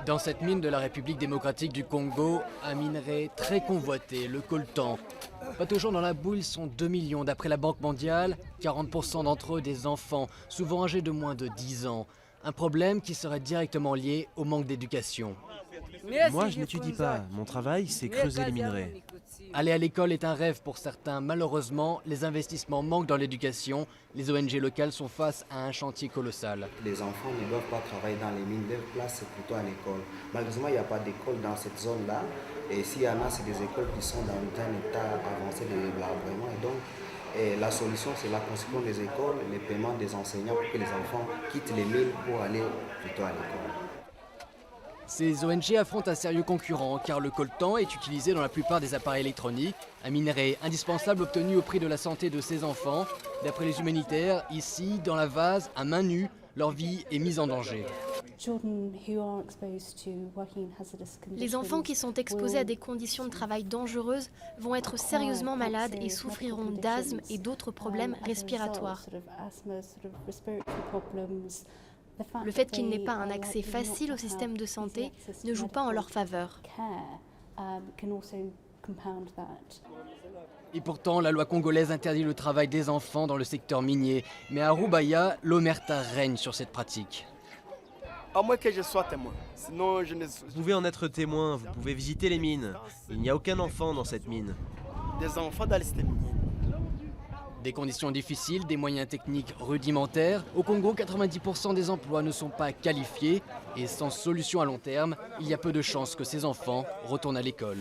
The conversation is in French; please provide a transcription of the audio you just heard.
Dans cette mine de la République démocratique du Congo, un minerai très convoité, le coltan. Pataugeant dans la boue, ils sont 2 millions d'après la Banque mondiale, 40% d'entre eux des enfants, souvent âgés de moins de 10 ans. Un problème qui serait directement lié au manque d'éducation. Moi, je n'étudie pas. Mon travail, c'est creuser les minerais. Aller à l'école est un rêve pour certains. Malheureusement, les investissements manquent dans l'éducation. Les ONG locales sont face à un chantier colossal. Les enfants ne doivent pas travailler dans les mines, leur place c'est plutôt à l'école. Malheureusement, il n'y a pas d'école dans cette zone-là. Et s'il y en a, c'est des écoles qui sont dans un état avancé de délabrement. Et donc, la solution, c'est la construction des écoles, le paiement des enseignants pour que les enfants quittent les mines pour aller plutôt à l'école. Ces ONG affrontent un sérieux concurrent car le coltan est utilisé dans la plupart des appareils électroniques, un minerai indispensable obtenu au prix de la santé de ces enfants. D'après les humanitaires, ici, dans la vase, à main nue, leur vie est mise en danger. Les enfants qui sont exposés à des conditions de travail dangereuses vont être sérieusement malades et souffriront d'asthme et d'autres problèmes respiratoires. Le fait qu'il n'ait pas un accès facile au système de santé ne joue pas en leur faveur. Et pourtant, la loi congolaise interdit le travail des enfants dans le secteur minier. Mais à Rubaya, l'omerta règne sur cette pratique. À moins que je sois témoin. Sinon, je ne... Vous pouvez en être témoin, vous pouvez visiter les mines. Il n'y a aucun enfant dans cette mine. Des enfants dans les systèmes miniers. Des conditions difficiles, des moyens techniques rudimentaires. Au Congo, 90% des emplois ne sont pas qualifiés. Et sans solution à long terme, il y a peu de chances que ces enfants retournent à l'école.